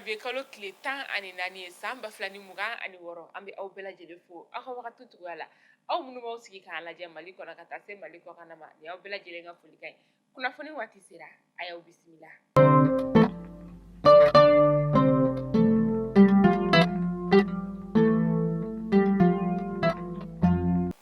janvier kalo tile 14 ye san 2026 an bɛ aw bɛɛ lajɛlen fo aw ka wagati cogoya la aw minnu b'aw sigi k'an lajɛ mali kɔnɔ ka taa se mali kɔkan ma ni aw bɛɛ lajɛlen ka folikan ye kunnafoni waati sera a y'aw bisimila.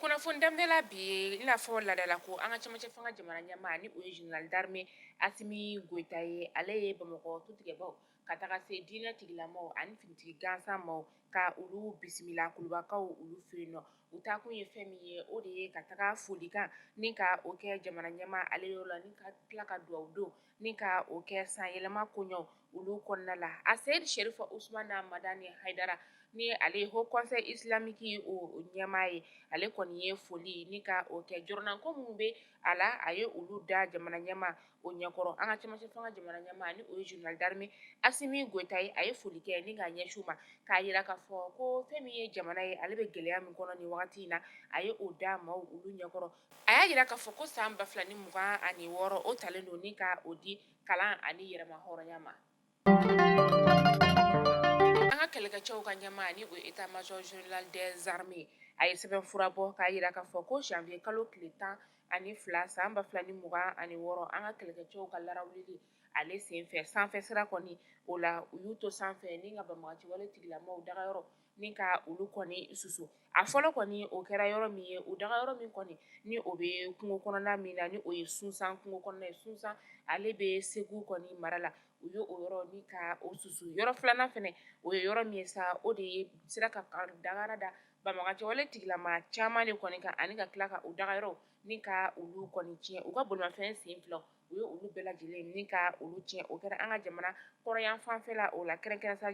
kunnafoni daminɛla bi ye i n'a fɔ ladala ko an ka cɛmancɛ fanga jamana ɲɛmaa ni o ye général d'armée Asimi Goita ye ale ye Bamakɔ tutigɛbaw ka taga se diinɛ tigilamaw ani finitigi gansan maw ka olu bisimila kulubakaw olu fɛ yen nɔ u taakun ye fɛn min ye o de ye ka taga folikan ni ka o kɛ jamana ɲɛmaa ale yɔrɔ la ni ka tila ka dugawu don ni ka o kɛ san yɛlɛma koɲɛw olu kɔnɔna la a Seyid Sherifa Usumana Madani Haidara ni ale Haut Conseil Islamique o ɲɛmaa ye ale kɔni ye foli ni ka o kɛ jɔrɔnanko minnu bɛ a la a ye olu da jamana ɲɛmaa o ɲɛkɔrɔ an ka cɛmancɛ fanga jamana ɲɛmaa ni o ye général d'armée Asimi Goita ye a ye foli kɛ ni ka ɲɛsin u ma k'a yira k'a fɔ ko fɛn min ye jamana ye ale bɛ gɛlɛya min kɔnɔ nin wagati in na a ye o da maaw olu ɲɛkɔrɔ a y'a yira k'a fɔ ko san 2026 o talen don ni ka o di kalan ani yɛrɛma hɔrɔnya ma. an ka kɛlɛkɛcɛw ka ɲɛmaa ni o ye état major général des armées a ye sɛbɛnfura bɔ k'a yira k'a fɔ ko janvier kalo tile 12 san 2026 an ka kɛlɛkɛcɛw ka larawulili ale senfɛ sanfɛ sira kɔni o la u y'u to sanfɛ ni ka banbaganciwale tigilamaw dagayɔrɔ ni ka olu kɔni susu a fɔlɔ kɔni o kɛra yɔrɔ min ye o dagayɔrɔ min kɔni ni o bɛ kungo kɔnɔna min na ni o ye Sunsan kungo kɔnɔna ye Sunsan ale bɛ Segu kɔni mara la u ye o yɔrɔ ni ka o susu yɔrɔ filanan fɛnɛ o ye yɔrɔ min ye sa o de ye sira ka dagara da banbaganciwale tigilama caman de kɔni kan ani ka tila ka o dagayɔrɔ ni ka olu kɔni tiɲɛ u ka bolimafɛn sen fila u ye olu bɛɛ lajɛlen ni ka olu tiɲɛ o kɛra an ka jamana kɔrɔyan fanfɛla o la kɛrɛnkɛrɛn sa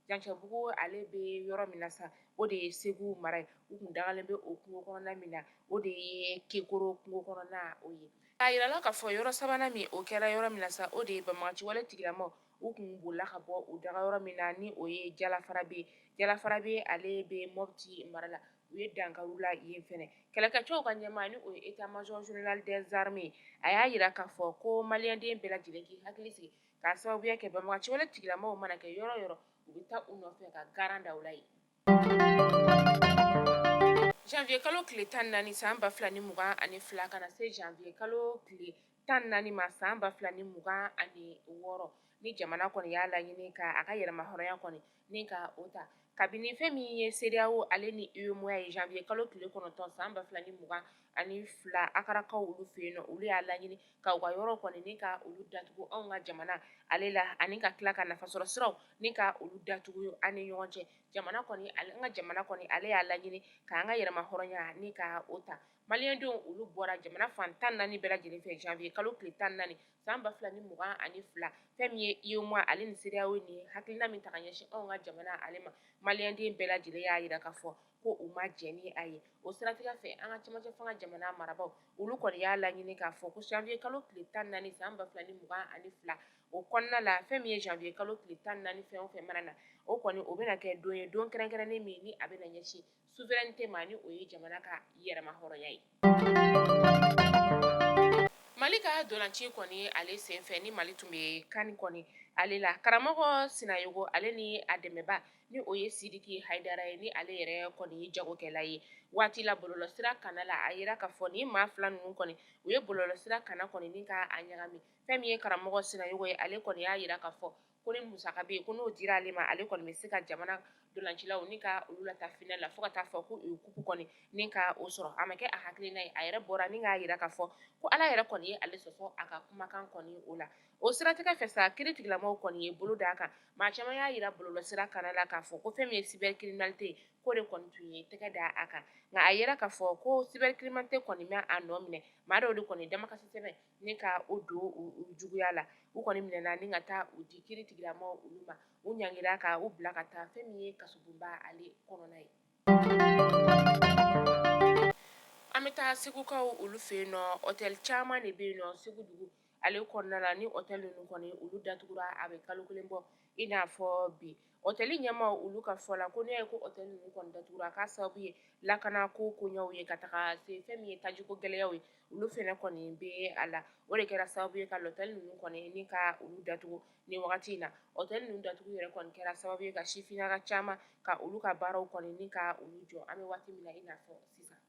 Jancɛbugu ale bɛ yɔrɔ min na sa o de ye Segu mara ye u kun dagalen bɛ o kungo kɔnɔna min na o de ye Kekoro kungo kɔnɔna o ye k'a yirala k'a fɔ yɔrɔ sabanan min o kɛra yɔrɔ min na sa o de ye banbaganciwale tigilamaw u kun bolila ka bɔ u dagayɔrɔ min na ni o ye Jalafarabe ale bɛ Mopti mara la u ye dankaru la yen fɛnɛ kɛlɛkɛcɛw ka ɲɛmaa ni o ye état major général des armées a y'a yira k'a fɔ ko maliyɛnden bɛɛ lajɛlen k'i hakili sigi k'a sababuya kɛ banbaganciwale tigilamaw mana kɛ yɔrɔ yɔrɔ u bɛ taa u nɔfɛ ka garan da u la yen. janvier kalo tile 14 san 2022 ka na se janvier kalo tile 14 ma san 2026 ni jamana kɔni y'a laɲini ka a ka yɛrɛma hɔrɔnya kɔni ni ka o ta kabini fɛn min ye CEDEAO ale ni UEMOA ye janvier kalo tile 9 san 2022 akarakaw olu fɛ yen nɔ olu y'a laɲini ka u ka yɔrɔ kɔni ni ka olu datugu anw ka jamana ale la ani ka tila ka nafasɔrɔ siraw ni ka olu datugu an ni ɲɔgɔn cɛ jamana kɔni an ka jamana kɔni ale y'a laɲini ka an ka yɛrɛma hɔrɔnya ni ka o ta maliyɛndenw olu bɔra jamana fan 14 bɛɛ lajɛlen fɛ janvier kalo tile 14 san 2022 fɛn min ye UEMOA ale ni CEDEAO ni hakilina min ta ka ɲɛsin anw ka jamana ale ma maliyɛnden bɛɛ lajɛlen y'a yira k'a fɔ ko u ma jɛn ni a ye o siratigɛ fɛ an ka cɛmancɛ fanga jamana marabaw olu kɔni y'a laɲini k'a fɔ ko janvier kalo tile 14 san 2022 o kɔnɔna la fɛn min ye janvier kalo tile 14 fɛn o fɛn mana na o kɔni o bɛna kɛ don ye don kɛrɛnkɛrɛnnen min ni a bɛna ɲɛsin souveraineté ma ni o ye jamana ka yɛrɛma hɔrɔnya ye. Mali ka dolanci kɔni ale senfɛ ni Mali tun bɛ kan kɔni ale la karamɔgɔ Sinayogo ale ni a dɛmɛba ni o ye Sidiki Haidara ye ni ale yɛrɛ kɔni ye jagokɛla ye waati la bɔlɔlɔsira kanna la a yira k'a fɔ ni maa fila ninnu kɔni u ye bɔlɔlɔsira kanna kɔni ni ka a ɲagami fɛn min ye karamɔgɔ Sinayogo ye ale kɔni y'a yira k'a fɔ ko ni musaka bɛ yen ko n'o dira ale ma ale kɔni bɛ se ka jamana dolancilaw ni ka olu lataa final la fo ka taa fɔ ko u ye kupu kɔni ni ka o sɔrɔ a ma kɛ a hakilina ye a yɛrɛ bɔra ni k'a yira k'a fɔ ko ala yɛrɛ kɔni ye ale sɔsɔ a ka kumakan kɔni o la o siratigɛ fɛ sa kiiritigilamaw kɔni ye bolo d'a kan maa caman y'a yira bɔlɔlɔsira kanna la k'a fɔ ko fɛn min ye cybercriminalité ko de kɔni tun ye tɛgɛ da a kan nka a yira k'a fɔ ko cybercriminalité kɔni ma a nɔ minɛ maa dɔw de kɔni damakasi sɛbɛn ni ka o don u juguya la u kɔni minɛna ni ka taa u di kiiritigilamaw olu ma u ɲangira ka u bila ka taa fɛn min ye kasobonba ale kɔnɔna ye. an bɛ taa segukaw olu fɛ yen nɔ hôtel caman de bɛ yen nɔ Segudugu ale kɔnɔna la ni hôtel ninnu kɔni olu datugura a bɛ kalo kelen bɔ i n'a fɔ bi hôtel ɲɛmaaw olu ka fɔ la ko ne ye ko hôtel ninnu kɔni datugura k'a sababu ye lakana ko koɲɛw ye ka taga se fɛn min ye tajiko gɛlɛyaw ye olu fɛnɛ kɔni bɛ a la o de kɛra sababu ye ka hôtel ninnu kɔni ni ka olu datugu ni wagati in na hôtel ninnu datugu yɛrɛ kɔni kɛra sababu ye ka sifinnaka caman ka olu ka baaraw kɔni ni ka olu jɔ an bɛ waati min na i n'a fɔ sisan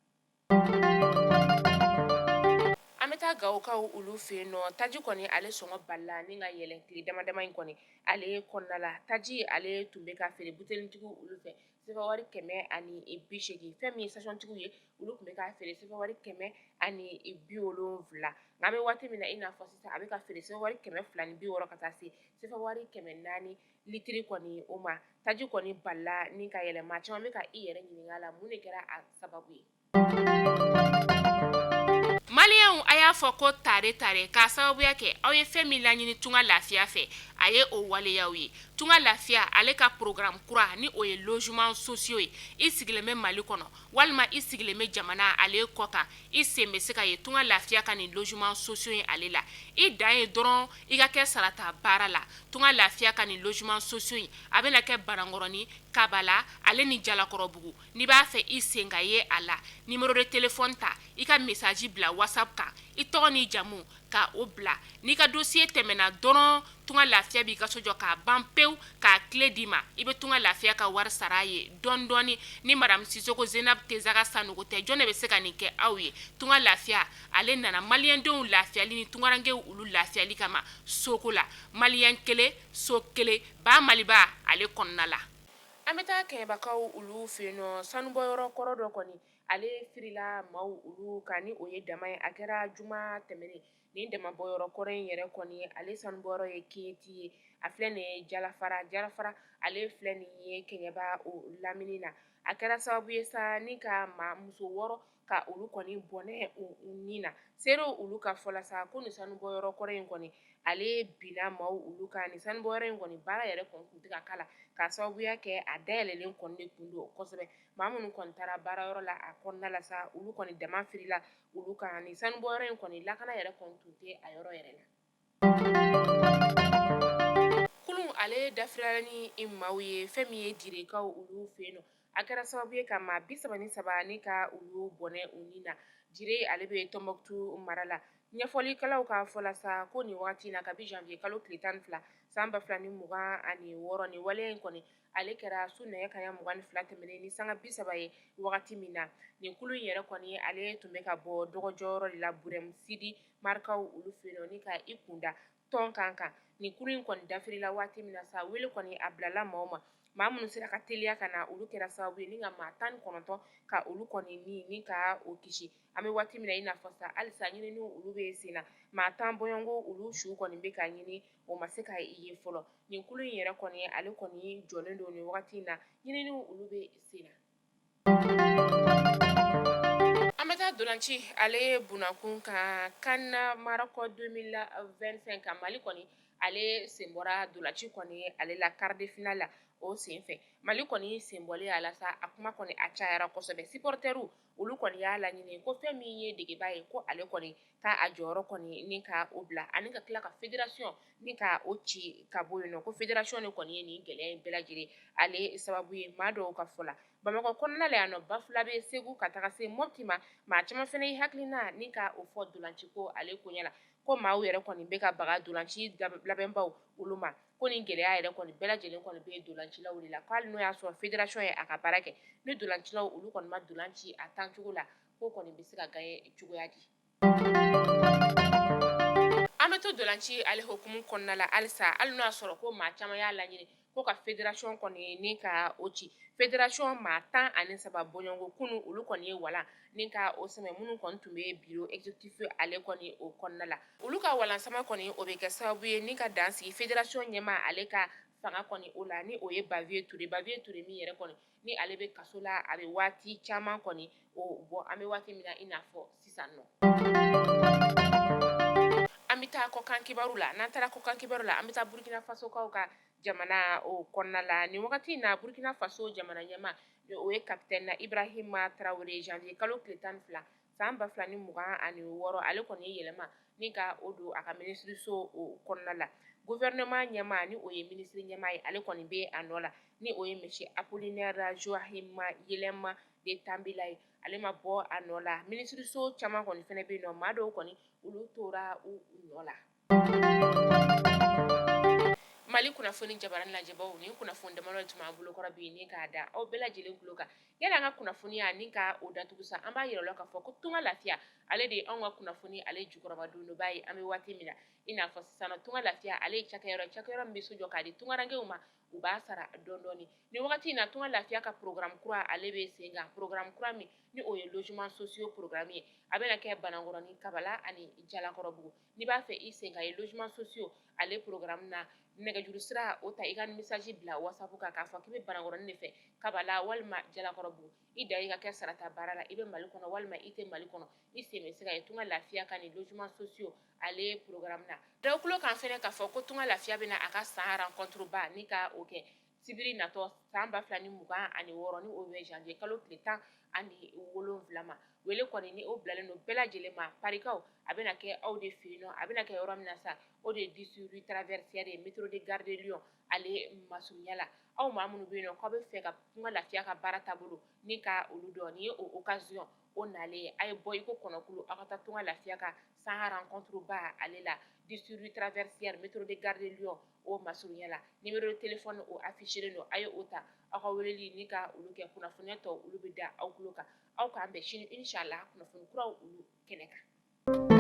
an bɛ taa gawokaw olu fɛ yen nɔ taji kɔni ale sɔngɔ balila ni ka yɛlɛn tile dama dama in kɔni ale kɔnɔna la taji ale tun bɛ ka feere butelitigiw olu fɛ sɛbɛn 180 fɛn min ye sasɔntigiw ye olu tun bɛ ka feere sɛbɛn 170 nka an bɛ waati min na i n'a fɔ sisan a bɛ ka feere sɛbɛn 260 ka taa se sɛbɛn 400 litiri kɔni o ma taji kɔni balila ni ka yɛlɛma caman bɛ ka i yɛrɛ ɲininka a la mun de kɛra a sababu ye Maliyɛnw a y'a fɔ ko tare k'a sababuya kɛ aw ye fɛn min laɲini tunga lafiya fɛ a ye o waleyaw ye tunga lafiya ale ka programme kura ni o ye logement sociaux ye i sigilen bɛ Mali kɔnɔ walima i sigilen bɛ jamana ale kɔ kan i sen bɛ se ka ye tunga lafiya ka nin logement sociaux ye ale la i dan ye dɔrɔn i ka kɛ sarata baara la tunga lafiya ka nin logement sociaux in a bɛna kɛ Banankɔrɔni Kabala ale ni Jalakɔrɔbugu n'i b'a fɛ i sen ka ye a la numéro de téléphone ta i ka message bila WhatsApp kan i tɔgɔ ni jamu ka o bila n'i ka dossier tɛmɛna dɔrɔn tunga lafiya b'i ka so jɔ k'a ban pewu k'a clé d'i ma i bɛ tunga lafiya ka wari sara a ye dɔɔni dɔɔni ni madame Sisoko Zenab Tezaga Sanogo tɛ jɔn de bɛ se ka nin kɛ aw ye tunga lafiya ale nana maliyɛndenw lafiyali ni tungarankew olu lafiyali kama soko la maliyɛn kelen so kelen ba maliba ale kɔnɔna la an bɛ taa kɛɲɛbakaw olu fɛ yen nɔ sanubɔyɔrɔ kɔrɔ dɔ kɔni ale firila maaw olu kan ni o ye dama ye a kɛra juma tɛmɛnen nin damabɔyɔrɔ kɔrɔ in yɛrɛ kɔni ale sanubɔyɔrɔ ye keyiti ye a filɛ nin ye jalafara ale filɛ nin ye kɛɲɛba o lamini na a kɛra sababu ye sa ni ka muso wɔɔrɔ ka olu kɔni bɔnɛ u nin na serew olu ka fɔla sa ko nin sanubɔyɔrɔ kɔrɔ in kɔni ale binna maaw olu kan nin sanubɔyɔrɔ in kɔni baara yɛrɛ kɔni kun tɛ ka k'a la k'a sababuya kɛ a dayɛlɛlen kɔni de kun don kosɛbɛ maa minnu kɔni taara baarayɔrɔ la a kɔnɔna la sa olu kɔni dama firila olu kan nin sanubɔyɔrɔ in kɔni lakana yɛrɛ kɔni tun tɛ a yɔrɔ yɛrɛ la kunun ale dafirila ni maaw ye fɛn min ye direkaw olu fɛ yen nɔ a kɛra sababu ye ka maa 33 ni ka olu bɔnɛ u nin na dire ale bɛ Tɔnbɔkutu mara la ɲɛfɔlikɛlaw ka fɔla sa ko nin wagati in na kabi janvier kalo tile 12 san 2026 nin waleya in kɔni ale kɛra su nɛgɛ kanɲɛ 22 tɛmɛnen ni sanga 30 ye wagati min na nin kulu in yɛrɛ kɔni ale tun bɛ ka bɔ dɔgɔjɔyɔrɔ de la Burɛmu Sidi marikaw olu fɛ yen nɔ ni ka i kunda tɔn kan nin kuru in kɔni dafirila waati min na sa wele kɔni a bilala maaw ma maa minnu sera ka teliya ka na olu kɛra sababu ye ni ka maa 19 ka olu kɔni ni ka o kisi an bɛ waati min na i n'a fɔ sa halisa ɲininiw olu bɛ sen na maa 10 bɔɲɔgɔnko olu su kɔni bɛ ka ɲini o ma se ka ye fɔlɔ nin kulu in yɛrɛ kɔni ale kɔni jɔlen don nin wagati in na ɲininiw olu bɛ sen na an bɛ taa dolanci ale bunakun kan Kana Maroc 2025 kan Mali kɔni ale sen bɔra dolanci kɔni ale la quart de finale la o sen fɛ Mali kɔni sen bɔlen a la sa a kuma kɔni a cayara kosɛbɛ supporteru olu kɔni y'a laɲini ko fɛn min ye degeba ye ko ale kɔni ka a jɔyɔrɔ kɔni ni ka o bila ani ka tila ka fédération ni ka o ci ka bɔ yen nɔ ko fédération de kɔni ye nin gɛlɛya in bɛɛ lajɛlen ale sababu ye maa dɔw ka fɔ la Bamakɔ kɔnɔna la yan nɔ Bafulabe Segu ka taga se Mopti ma maa caman fɛnɛ ye hakilina ni ka o fɔ dolanci ko ale ko ɲɛna ko maaw yɛrɛ kɔni bɛ ka baga dolanci labɛnbaw olu ma ko nin gɛlɛya yɛrɛ kɔni bɛɛ lajɛlen kɔni bɛ dolancilaw de la ko hali n'o y'a sɔrɔ fédération ye a ka baara kɛ ni dolancilaw olu kɔni ma dolanci a tancogo la ko kɔni bɛ se ka gagner cogoya di an bɛ to dolanci ale hokumu kɔnɔna la halisa hali n'o y'a sɔrɔ ko maa caman y'a laɲini ko ka fédération kɔni ni ka o ci fédération maa 13 bɔɲɔgɔnko kunu olu kɔni ye walan ni ka o sɛmɛ minnu kɔni tun bɛ bureau exécutif ale kɔni o kɔnɔna la olu ka walansama kɔni o bɛ kɛ sababu ye ni ka dan sigi fédération ɲɛma ale ka fanga kɔni o la ni o ye Bavier Touré min yɛrɛ kɔni ni ale bɛ kaso la a bɛ waati caman kɔni o bɔ an bɛ waati min na i n'a fɔ sisan nɔ an bɛ taa kɔkan kibaru la n'an taara kɔkan kibaru la an bɛ taa Burkina Faso kaw ka jamana o kɔnɔna la nin wagati in na Burkina Faso jamana ɲɛma o ye capitaine Ibrahima Traoré janvier kalo tile 12 san 2026 ale kɔni ye yɛlɛma ni ka o don a ka ministre so o kɔnɔna la gouvernement ɲɛmaa ni o ye ministre ɲɛmaa ye ale kɔni bɛ a nɔ la ni o ye monsieur Apollinaire Joachim Yɛlɛma de Tambila ye ale ma bɔ a nɔ la ministre so caman kɔni fɛnɛ bɛ yen nɔ maa dɔw kɔni olu tora u nɔ la. Mali kunnafoni jabarani lajɛbaw ni kunnafoni damadɔ tun b'an bolo kɔrɔ bi ni k'a da aw bɛɛ lajɛlen tulo kan yala an ka kunnafoniya ni ka o datugu sa an b'a yira la k'a fɔ ko tunga lafiya ale de ye anw ka kunnafoni ale jukɔrɔma don b'a ye an bɛ waati min na i n'a fɔ sisan tunga lafiya ale ye cakɛyɔrɔ min bɛ so jɔ k'a di tungarankew ma u b'a sara dɔɔni ni wagati in na tunga lafiya ka programme kura ale bɛ sen kan programme kura min ni o ye logement sociaux programme ye a bɛna kɛ Banangɔrɔni Kabala ani Jalakɔrɔbugu n'i b'a fɛ i sen ka ye logement sociaux ale programme na nɛgɛjuru sira o ta i ka message bila whatsapp kan k'a fɔ k'i bɛ Banangɔrɔni de fɛ Kabala walima Jalakɔrɔbugu i da i ka kɛ sarata baara la i bɛ Mali kɔnɔ walima i tɛ Mali kɔnɔ i sen bɛ se ka ye tunga lafiya ka ni logement sociaux ale programme na da kulo kan fɛnɛ k'a fɔ ko tunga lafiya bɛna a ka san rencontre ba ni ka o kɛ sibiri natɔ san 2026 ni o bɛ janvier kalo tile 17 ma wele kɔni ni o bilalen don bɛɛ lajɛlen ma parikaw a bɛna kɛ aw de fɛ yen nɔ a bɛna kɛ yɔrɔ min na sa o de ye 10 rue Traversière ye métro de Gare de Lyon ale masurunya la aw maa minnu bɛ yen nɔ k'aw bɛ fɛ ka tunga lafiya ka baara taabolo ni ka olu dɔn ni ye o occasion o nalen ye a ye bɔ i ko kɔnɔkulu aw ka taa tunga lafiya ka san rencontre ba ale la 10 rue Traversière métro de Gare de Lyon o masurunya la numéro de téléphone o affiché don a ye o ta aw ka weleli ni ka olu kɛ kunnafoniya tɔ olu bɛ da aw tulo kan aw k'an bɛn sini inshallah kunnafoni kuraw olu kɛnɛ kan